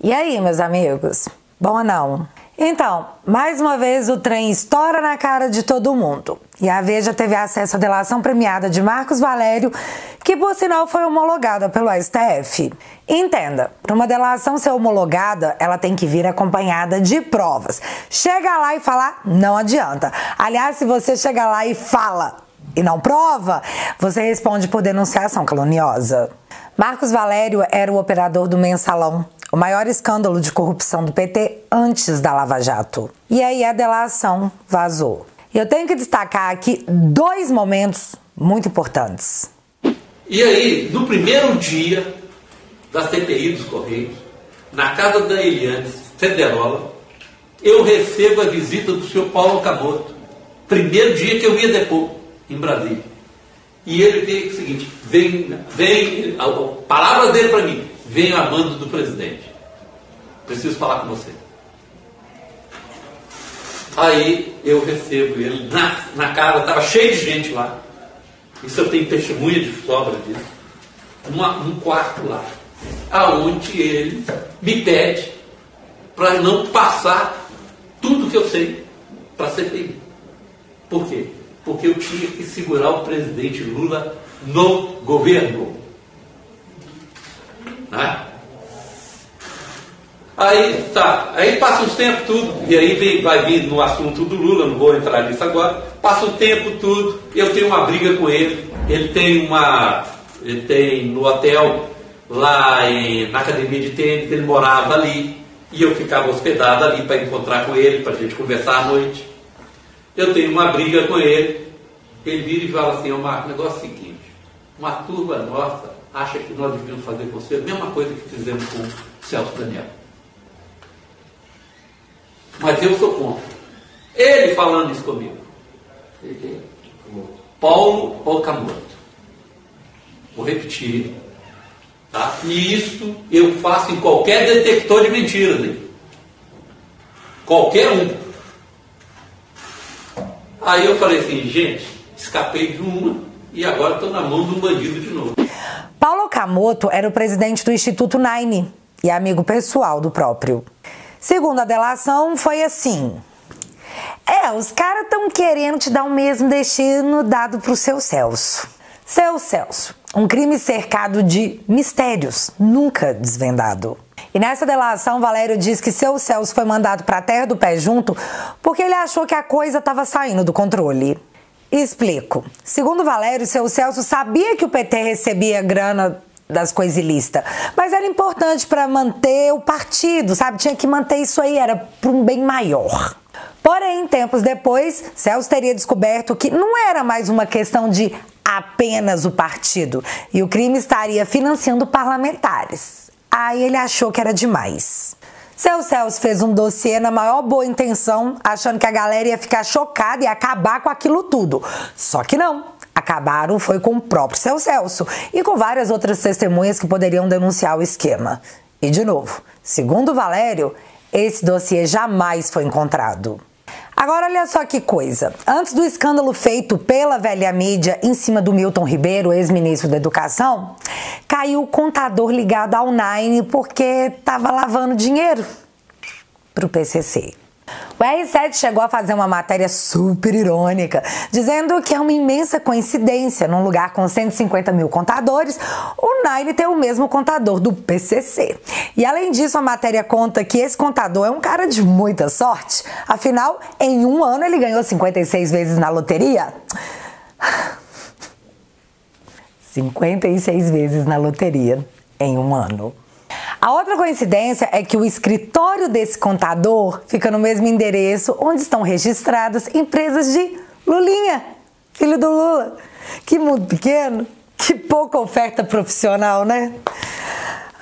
E aí, meus amigos? Bom ou não? Então, mais uma vez o trem estoura na cara de todo mundo. E a Veja teve acesso à delação premiada de Marcos Valério, que por sinal foi homologada pelo STF. Entenda, para uma delação ser homologada, ela tem que vir acompanhada de provas. Chega lá e falar, não adianta. Aliás, se você chega lá e fala e não prova, você responde por denunciação caluniosa. Marcos Valério era o operador do Mensalão, o maior escândalo de corrupção do PT antes da Lava Jato. E aí a delação vazou. E eu tenho que destacar aqui dois momentos muito importantes. E aí, no primeiro dia da CPI dos Correios, na casa da Eliane Federola, eu recebo a visita do senhor Paulo Okamoto. Primeiro dia que eu ia depor em Brasília. E ele veio o seguinte, vem a palavra dele para mim, venho a mando do presidente. Preciso falar com você. Aí eu recebo ele na casa, estava cheio de gente lá. Isso eu tenho testemunha de sobra disso. Um quarto lá, aonde ele me pede para não passar tudo que eu sei para a CPI. Por quê? Porque eu tinha que segurar o presidente Lula no governo. Né? Aí tá, aí passa uns tempos tudo, e aí vai vir no assunto do Lula, não vou entrar nisso agora, passa o tempo tudo, eu tenho uma briga com ele, ele tem no hotel, lá na academia de tênis, ele morava ali, e eu ficava hospedado ali para encontrar com ele, para a gente conversar à noite. Eu tenho uma briga com ele, ele vira e fala assim, Marco, o negócio é o seguinte, uma turma nossa acha que nós devíamos fazer com você a mesma coisa que fizemos com o Celso Daniel. Mas eu sou contra. Ele falando isso comigo. Paulo Okamoto. Vou repetir. Tá? E isso eu faço em qualquer detector de mentiras. Hein? Qualquer um. Aí eu falei assim, gente, escapei de uma e agora estou na mão de um bandido de novo. Paulo Okamoto era o presidente do Instituto Nine e amigo pessoal do próprio. Segundo a delação, foi assim. Os caras estão querendo te dar o mesmo destino dado para o seu Celso. Seu Celso, um crime cercado de mistérios, nunca desvendado. E nessa delação, Valério diz que seu Celso foi mandado para a terra do pé junto porque ele achou que a coisa estava saindo do controle. Explico. Segundo Valério, seu Celso sabia que o PT recebia grana das coisas ilícitas, mas era importante para manter o partido, sabe? Tinha que manter isso aí, era para um bem maior. Porém, tempos depois, Celso teria descoberto que não era mais uma questão de apenas o partido e o crime estaria financiando parlamentares. Aí ele achou que era demais. Seu Celso fez um dossiê na maior boa intenção, achando que a galera ia ficar chocada e acabar com aquilo tudo. Só que não. Acabaram foi com o próprio seu Celso e com várias outras testemunhas que poderiam denunciar o esquema. E de novo, segundo Valério, esse dossiê jamais foi encontrado. Agora olha só que coisa, antes do escândalo feito pela velha mídia em cima do Milton Ribeiro, ex-ministro da Educação, caiu o contador ligado ao Nine porque estava lavando dinheiro para o PCC. O R7 chegou a fazer uma matéria super irônica, dizendo que é uma imensa coincidência, num lugar com 150 mil contadores, o Nine ter o mesmo contador do PCC. E além disso, a matéria conta que esse contador é um cara de muita sorte, afinal, em um ano ele ganhou 56 vezes na loteria. 56 vezes na loteria em um ano. A outra coincidência é que o escritório desse contador fica no mesmo endereço onde estão registradas empresas de Lulinha, filho do Lula. Que mundo pequeno, que pouca oferta profissional, né?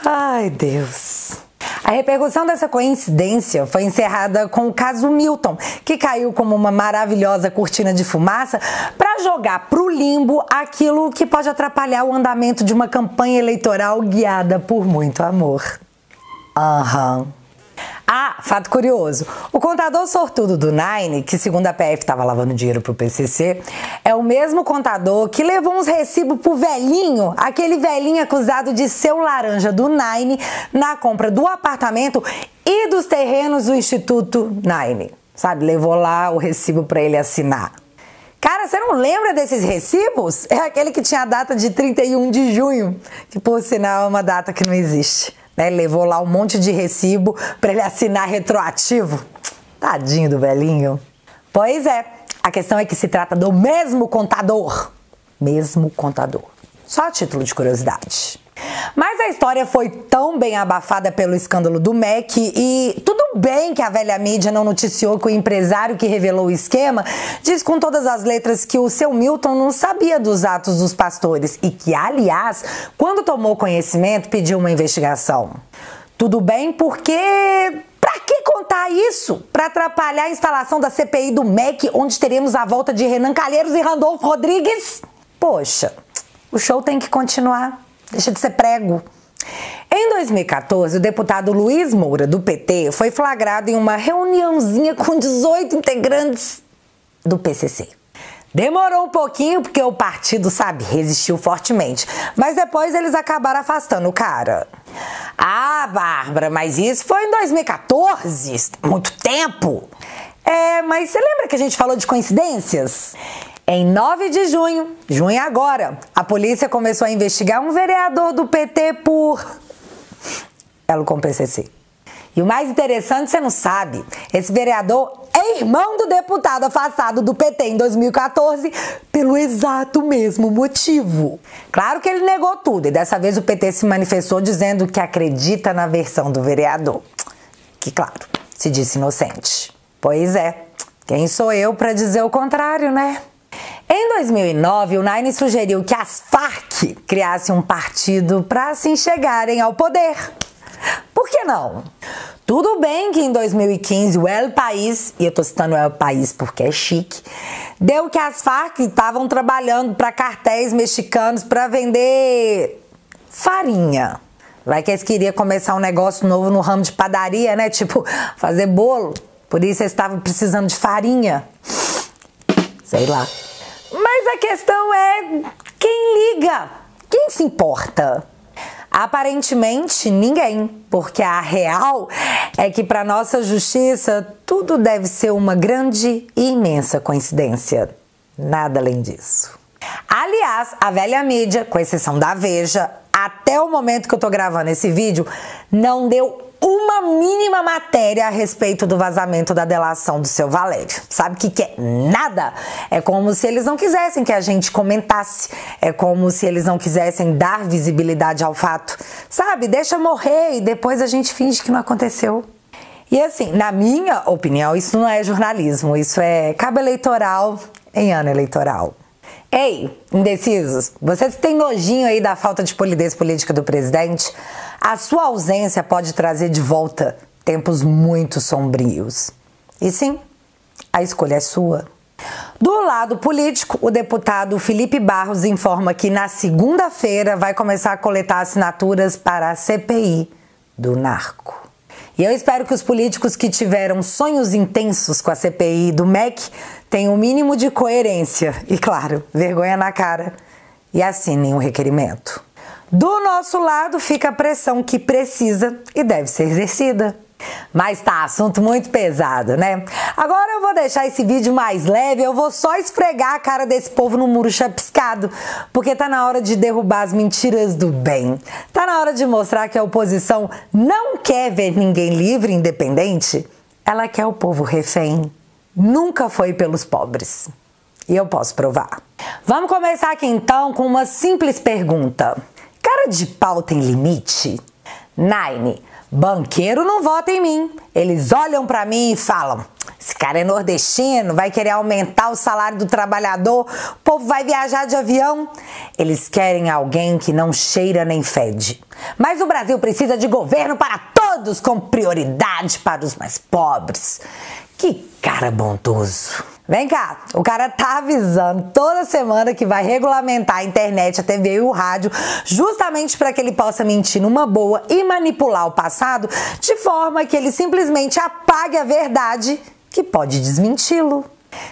Ai, Deus. A repercussão dessa coincidência foi encerrada com o caso Milton, que caiu como uma maravilhosa cortina de fumaça para jogar para o limbo aquilo que pode atrapalhar o andamento de uma campanha eleitoral guiada por muito amor. fato curioso. O contador sortudo do Nine, que segundo a PF estava lavando dinheiro pro PCC, é o mesmo contador que levou uns recibos pro velhinho, aquele velhinho acusado de ser o laranja do Nine na compra do apartamento e dos terrenos do Instituto Nine. Sabe, levou lá o recibo para ele assinar. Cara, você não lembra desses recibos? É aquele que tinha a data de 31 de junho, que por sinal é uma data que não existe. Né? Levou lá um monte de recibo para ele assinar retroativo. Tadinho do velhinho. Pois é, a questão é que se trata do mesmo contador. Mesmo contador. Só a título de curiosidade. Mas a história foi tão bem abafada pelo escândalo do MEC e tudo bem que a velha mídia não noticiou que o empresário que revelou o esquema diz com todas as letras que o seu Milton não sabia dos atos dos pastores e que, aliás, quando tomou conhecimento, pediu uma investigação. Tudo bem porque... Pra que contar isso? Pra atrapalhar a instalação da CPI do MEC, onde teremos a volta de Renan Calheiros e Randolfo Rodrigues? Poxa, o show tem que continuar. Deixa de ser prego. Em 2014, o deputado Luiz Moura, do PT, foi flagrado em uma reuniãozinha com 18 integrantes do PCC. Demorou um pouquinho porque o partido, sabe, resistiu fortemente. Mas depois eles acabaram afastando o cara. Ah, Bárbara, mas isso foi em 2014. Muito tempo. Mas você lembra que a gente falou de coincidências? Em 9 de junho agora, a polícia começou a investigar um vereador do PT por elo com o PCC. E o mais interessante, você não sabe, esse vereador é irmão do deputado afastado do PT em 2014 pelo exato mesmo motivo. Claro que ele negou tudo e dessa vez o PT se manifestou dizendo que acredita na versão do vereador, que, claro, se disse inocente. Pois é, quem sou eu para dizer o contrário, né? Em 2009, o Nine sugeriu que as Farc criassem um partido para assim chegarem ao poder. Por que não? Tudo bem que em 2015 o El País, e eu tô citando o El País porque é chique, deu que as Farc estavam trabalhando para cartéis mexicanos para vender farinha. Vai que eles queriam começar um negócio novo no ramo de padaria, né? Tipo, fazer bolo. Por isso eles estavam precisando de farinha. Sei lá. Mas a questão é quem liga? Quem se importa? Aparentemente ninguém, porque a real é que para nossa justiça tudo deve ser uma grande e imensa coincidência. Nada além disso. Aliás, a velha mídia, com exceção da Veja, até o momento que eu tô gravando esse vídeo, não deu uma mínima matéria a respeito do vazamento da delação do seu Valério. Sabe o que é? Nada. É como se eles não quisessem que a gente comentasse. É como se eles não quisessem dar visibilidade ao fato. Sabe? Deixa morrer e depois a gente finge que não aconteceu. E assim, na minha opinião, isso não é jornalismo. Isso é cabo eleitoral em ano eleitoral. Ei, indecisos, vocês têm nojinho aí da falta de polidez política do presidente? A sua ausência pode trazer de volta tempos muito sombrios. E sim, a escolha é sua. Do lado político, o deputado Felipe Barros informa que na segunda-feira vai começar a coletar assinaturas para a CPI do narco. E eu espero que os políticos que tiveram sonhos intensos com a CPI do MEC tenham o mínimo de coerência e, claro, vergonha na cara e assinem o requerimento. Do nosso lado fica a pressão que precisa e deve ser exercida. Mas tá, assunto muito pesado, né? Agora eu vou deixar esse vídeo mais leve, eu vou só esfregar a cara desse povo no muro chapiscado, porque tá na hora de derrubar as mentiras do bem. Tá na hora de mostrar que a oposição não quer ver ninguém livre e independente, ela quer o povo refém. Nunca foi pelos pobres. E eu posso provar. Vamos começar aqui então com uma simples pergunta. Cara de pau tem limite? Nine. Banqueiro não vota em mim. Eles olham pra mim e falam: esse cara é nordestino, vai querer aumentar o salário do trabalhador, o povo vai viajar de avião. Eles querem alguém que não cheira nem fede. Mas o Brasil precisa de governo para todos, com prioridade para os mais pobres. Que cara bondoso. Vem cá, o cara tá avisando toda semana que vai regulamentar a internet, a TV e o rádio, justamente para que ele possa mentir numa boa e manipular o passado de forma que ele simplesmente apague a verdade que pode desmenti-lo.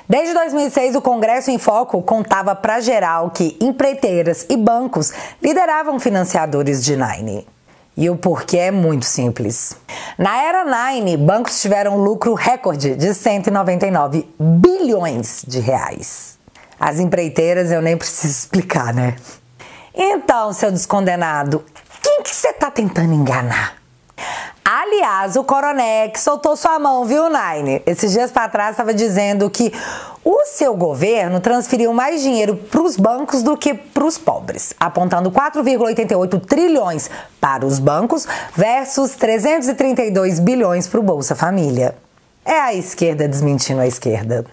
Desde 2006, o Congresso em Foco contava pra geral que empreiteiras e bancos lideravam financiadores de Nine. E o porquê é muito simples. Na era Nine, bancos tiveram lucro recorde de 199 bilhões de reais. As empreiteiras eu nem preciso explicar, né? Então, seu descondenado, quem que você tá tentando enganar? Aliás, o Coronex soltou sua mão, viu, Nine? Esses dias para trás estava dizendo que o seu governo transferiu mais dinheiro para os bancos do que para os pobres, apontando 4,88 trilhões para os bancos versus 332 bilhões para o Bolsa Família. É a esquerda desmentindo a esquerda.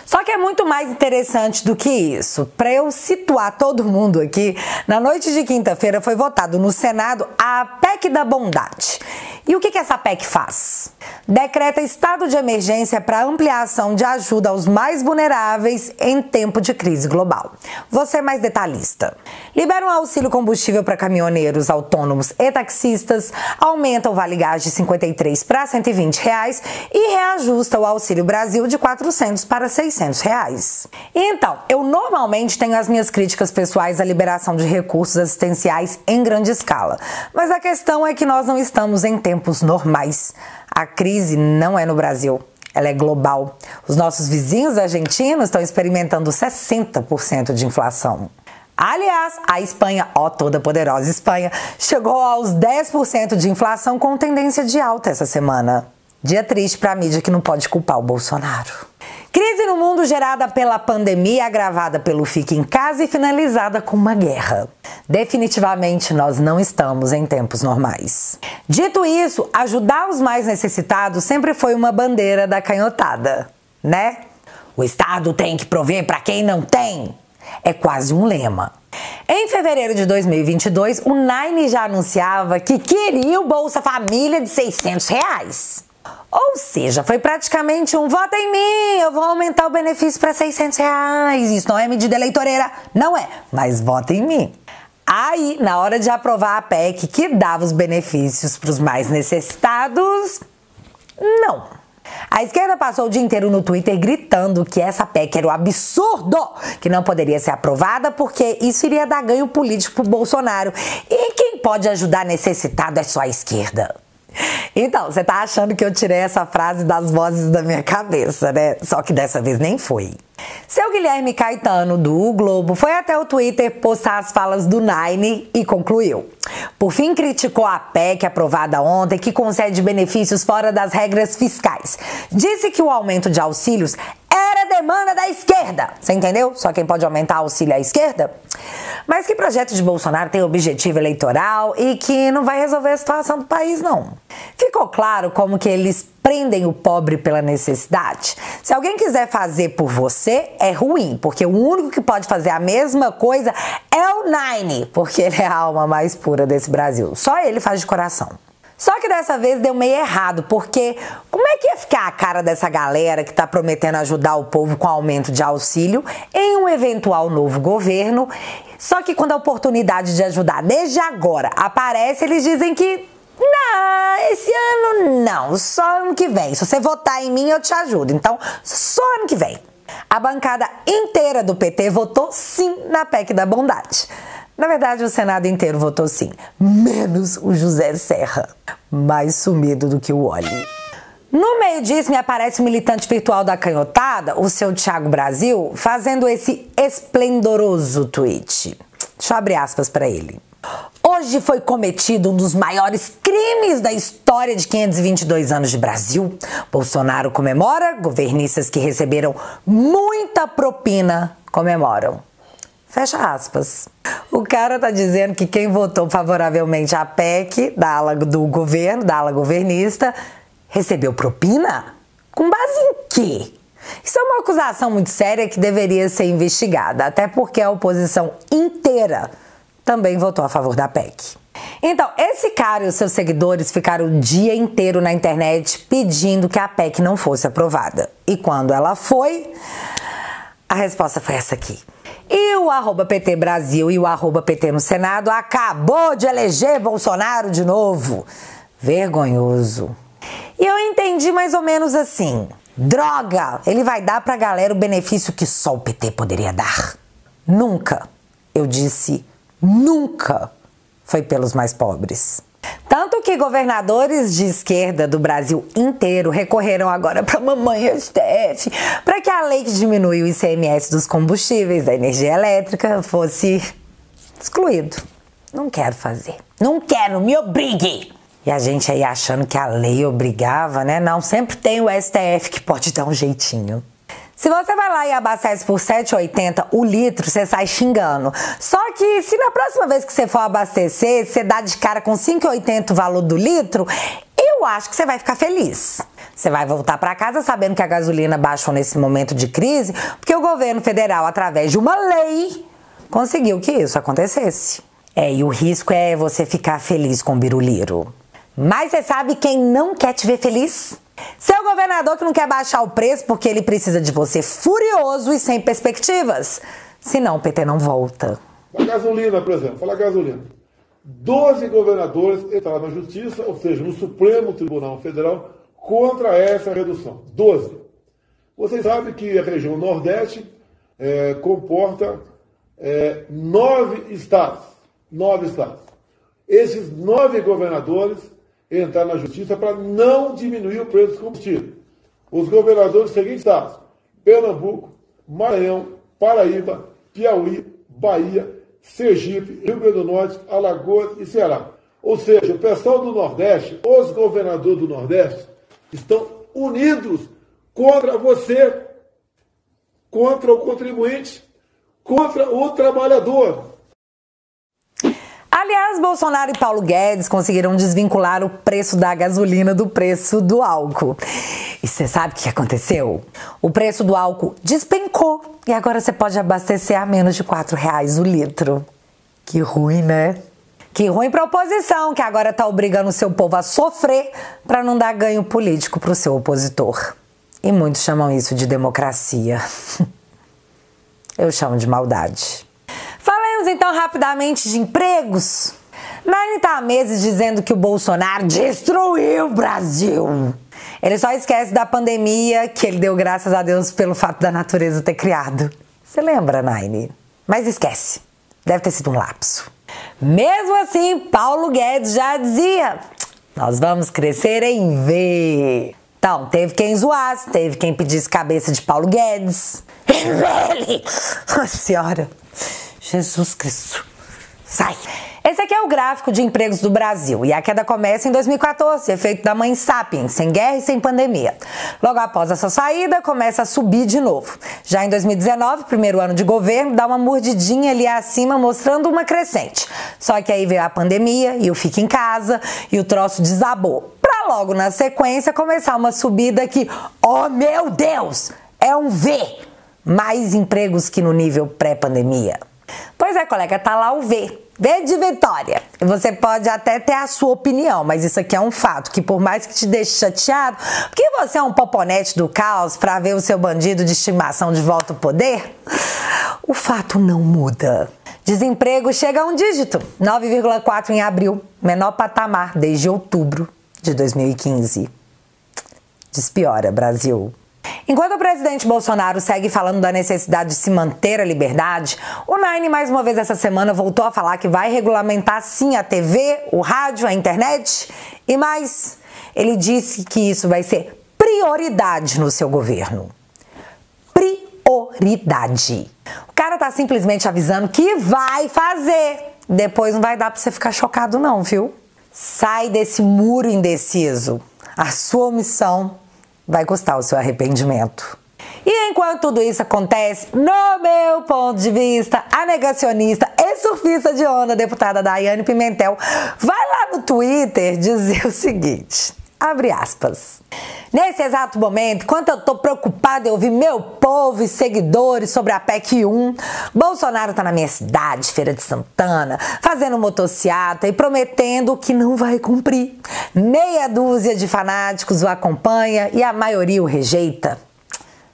Só que é muito mais interessante do que isso. Para eu situar todo mundo aqui, na noite de quinta-feira foi votado no Senado a PEC da Bondade. E o que essa PEC faz? Decreta estado de emergência para ampliação de ajuda aos mais vulneráveis em tempo de crise global. Vou ser mais detalhista. Libera um auxílio combustível para caminhoneiros autônomos e taxistas, aumenta o Vale Gás de 53 para 120 reais e reajusta o Auxílio Brasil de 400 para 600 reais. Então, eu normalmente tenho as minhas críticas pessoais à liberação de recursos assistenciais em grande escala, mas a questão é que nós não estamos em tempos normais. A crise não é no Brasil, ela é global. Os nossos vizinhos argentinos estão experimentando 60% de inflação. Aliás, a Espanha, toda poderosa Espanha, chegou aos 10% de inflação com tendência de alta essa semana. Dia triste para a mídia que não pode culpar o Bolsonaro. Crise no mundo gerada pela pandemia, agravada pelo fique em casa e finalizada com uma guerra. Definitivamente nós não estamos em tempos normais. Dito isso, ajudar os mais necessitados sempre foi uma bandeira da canhotada, né? O Estado tem que prover para quem não tem. É quase um lema. Em fevereiro de 2022, o Nine já anunciava que queria o Bolsa Família de 600 reais. Ou seja, foi praticamente um vota em mim, eu vou aumentar o benefício para 600 reais. Isso não é medida eleitoreira, não é, mas vota em mim. Aí, na hora de aprovar a PEC que dava os benefícios para os mais necessitados, não. A esquerda passou o dia inteiro no Twitter gritando que essa PEC era um absurdo, que não poderia ser aprovada porque isso iria dar ganho político pro Bolsonaro. E quem pode ajudar necessitado é só a esquerda. Então, você tá achando que eu tirei essa frase das vozes da minha cabeça, né? Só que dessa vez nem foi. Seu Guilherme Caetano, do O Globo, foi até o Twitter postar as falas do Nine e concluiu. Por fim, criticou a PEC aprovada ontem, que concede benefícios fora das regras fiscais. Disse que o aumento de auxílios era demanda da esquerda. Você entendeu? Só quem pode aumentar auxílio é a esquerda? Mas que projeto de Bolsonaro tem objetivo eleitoral e que não vai resolver a situação do país, não. Ficou claro como que eles prendem o pobre pela necessidade? Se alguém quiser fazer por você, é ruim, porque o único que pode fazer a mesma coisa é o Nine, porque ele é a alma mais pura desse Brasil. Só ele faz de coração. Só que dessa vez deu meio errado, porque como é que ia ficar a cara dessa galera que tá prometendo ajudar o povo com aumento de auxílio em um eventual novo governo? Só que quando a oportunidade de ajudar desde agora aparece, eles dizem que não, esse ano não, só ano que vem. Se você votar em mim, eu te ajudo. Então, só ano que vem. A bancada inteira do PT votou sim na PEC da Bondade. Na verdade, o Senado inteiro votou sim, menos o José Serra, mais sumido do que o Oli. No meio disso, me aparece o militante virtual da canhotada, o seu Thiago Brasil, fazendo esse esplendoroso tweet. Deixa eu abrir aspas para ele. Hoje foi cometido um dos maiores crimes da história de 522 anos de Brasil. Bolsonaro comemora, governistas que receberam muita propina comemoram. Fecha aspas. O cara tá dizendo que quem votou favoravelmente à PEC da ala do governo, da ala governista, recebeu propina? Com base em quê? Isso é uma acusação muito séria que deveria ser investigada, até porque a oposição inteira também votou a favor da PEC. Então, esse cara e os seus seguidores ficaram o dia inteiro na internet pedindo que a PEC não fosse aprovada. E quando ela foi, a resposta foi essa aqui. E o @PT Brasil e o @PT no Senado acabou de eleger Bolsonaro de novo. Vergonhoso. E eu entendi mais ou menos assim. Droga! Ele vai dar pra galera o benefício que só o PT poderia dar. Nunca, eu disse nunca, foi pelos mais pobres. Tanto que governadores de esquerda do Brasil inteiro recorreram agora para mamãe STF para que a lei que diminui o ICMS dos combustíveis, da energia elétrica, fosse excluído. Não quero fazer. Não quero, me obrigue! E a gente aí achando que a lei obrigava, né? Não, sempre tem o STF que pode dar um jeitinho. Se você vai lá e abastece por R$ 7,80 o litro, você sai xingando. Só que se na próxima vez que você for abastecer, você dá de cara com R$ 5,80 o valor do litro, eu acho que você vai ficar feliz. Você vai voltar para casa sabendo que a gasolina baixou nesse momento de crise, porque o governo federal, através de uma lei, conseguiu que isso acontecesse. E o risco é você ficar feliz com o biruliro. Mas você sabe quem não quer te ver feliz? Seu governador que não quer baixar o preço porque ele precisa de você furioso e sem perspectivas. Senão o PT não volta. A gasolina, por exemplo, fala gasolina. 12 governadores entraram na justiça, ou seja, no Supremo Tribunal Federal, contra essa redução. 12. Vocês sabem que a região Nordeste comporta 9 estados. 9 estados. Esses 9 governadores entrar na justiça para não diminuir o preço do combustível. Os governadores dos seguintes estados: Pernambuco, Maranhão, Paraíba, Piauí, Bahia, Sergipe, Rio Grande do Norte, Alagoas e Ceará. Ou seja, o pessoal do Nordeste, os governadores do Nordeste, estão unidos contra você, contra o contribuinte, contra o trabalhador. Aliás, Bolsonaro e Paulo Guedes conseguiram desvincular o preço da gasolina do preço do álcool. E você sabe o que aconteceu? O preço do álcool despencou e agora você pode abastecer a menos de R$ 4,00 o litro. Que ruim, né? Que ruim pra oposição, que agora tá obrigando o seu povo a sofrer para não dar ganho político pro seu opositor. E muitos chamam isso de democracia. Eu chamo de maldade. Falemos então rapidamente de empregos. Nine tá há meses dizendo que o Bolsonaro destruiu o Brasil. Ele só esquece da pandemia que ele deu graças a Deus pelo fato da natureza ter criado. Você lembra, Nine? Mas esquece. Deve ter sido um lapso. Mesmo assim, Paulo Guedes já dizia: nós vamos crescer em V. Então, teve quem zoasse, teve quem pedisse cabeça de Paulo Guedes. Ele! Nossa Senhora! Jesus Cristo! Sai! Esse aqui é o gráfico de empregos do Brasil e a queda começa em 2014, efeito da mãe Sapiens, sem guerra e sem pandemia. Logo após essa saída, começa a subir de novo. Já em 2019, primeiro ano de governo, dá uma mordidinha ali acima, mostrando uma crescente. Só que aí veio a pandemia e o fica em casa e o troço desabou. Pra logo na sequência começar uma subida que, oh meu Deus, é um V! Mais empregos que no nível pré-pandemia. Pois é, colega, tá lá o V. V de Vitória. E você pode até ter a sua opinião, mas isso aqui é um fato, que por mais que te deixe chateado, porque você é um poponete do caos pra ver o seu bandido de estimação de volta ao poder, o fato não muda. Desemprego chega a um dígito, 9,4 em abril, menor patamar desde outubro de 2015. Despiora, Brasil. Enquanto o presidente Bolsonaro segue falando da necessidade de se manter a liberdade, o Nine, mais uma vez essa semana, voltou a falar que vai regulamentar sim a TV, o rádio, a internet e mais. Ele disse que isso vai ser prioridade no seu governo. Prioridade. O cara tá simplesmente avisando que vai fazer. Depois não vai dar pra você ficar chocado não, viu? Sai desse muro indeciso. A sua omissão vai custar o seu arrependimento. E enquanto tudo isso acontece, no meu ponto de vista, a negacionista e surfista de onda, deputada Daiane Pimentel, vai lá no Twitter dizer o seguinte, abre aspas: Nesse exato momento, enquanto eu tô preocupada em ouvir meu povo e seguidores sobre a PEC 1, Bolsonaro tá na minha cidade, Feira de Santana, fazendo motociata e prometendo que não vai cumprir. Meia dúzia de fanáticos o acompanha e a maioria o rejeita.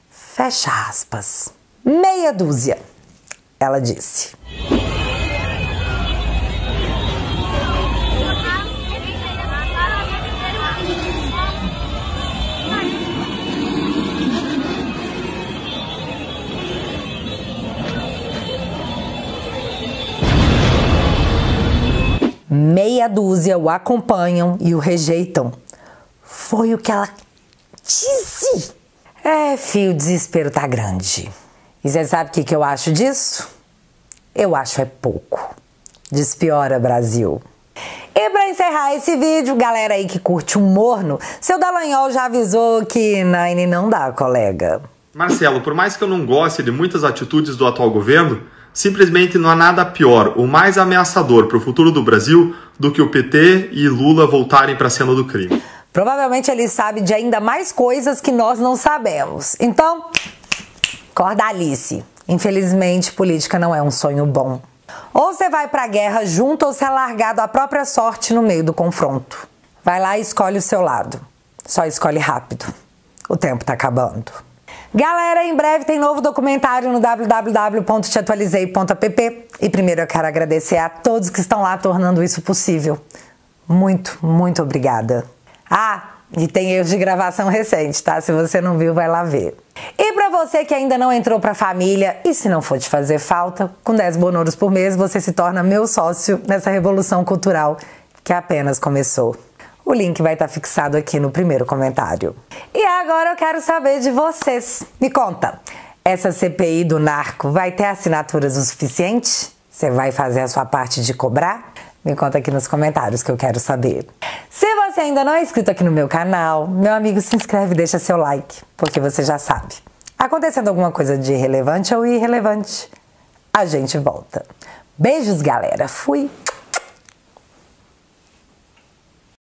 Fecha aspas. Meia dúzia, ela disse. Meia dúzia o acompanham e o rejeitam. Foi o que ela disse. Fio, o desespero tá grande. E você sabe o que eu acho disso? Eu acho é pouco. Despiora, Brasil. E pra encerrar esse vídeo, galera aí que curte um morno, seu Dallagnol já avisou que Nine não dá, colega. Marcelo, por mais que eu não goste de muitas atitudes do atual governo, simplesmente não há nada pior ou mais ameaçador para o futuro do Brasil do que o PT e Lula voltarem para a cena do crime. Provavelmente ele sabe de ainda mais coisas que nós não sabemos. Então, acorda, Alice. Infelizmente, política não é um sonho bom. Ou você vai pra guerra junto ou você é largado à própria sorte no meio do confronto. Vai lá e escolhe o seu lado. Só escolhe rápido. O tempo tá acabando. Galera, em breve tem novo documentário no www.teatualizei.app. E primeiro eu quero agradecer a todos que estão lá tornando isso possível. Muito, muito obrigada. E tem erros de gravação recente, tá? Se você não viu, vai lá ver. E pra você que ainda não entrou pra família, e se não for te fazer falta, com 10 bonouros por mês você se torna meu sócio nessa revolução cultural que apenas começou. O link vai estar fixado aqui no primeiro comentário. E agora eu quero saber de vocês. Me conta, essa CPI do narco vai ter assinaturas o suficiente? Você vai fazer a sua parte de cobrar? Me conta aqui nos comentários que eu quero saber. Se você ainda não é inscrito aqui no meu canal, meu amigo, se inscreve e deixa seu like, porque você já sabe. Acontecendo alguma coisa de relevante ou irrelevante, a gente volta. Beijos, galera. Fui!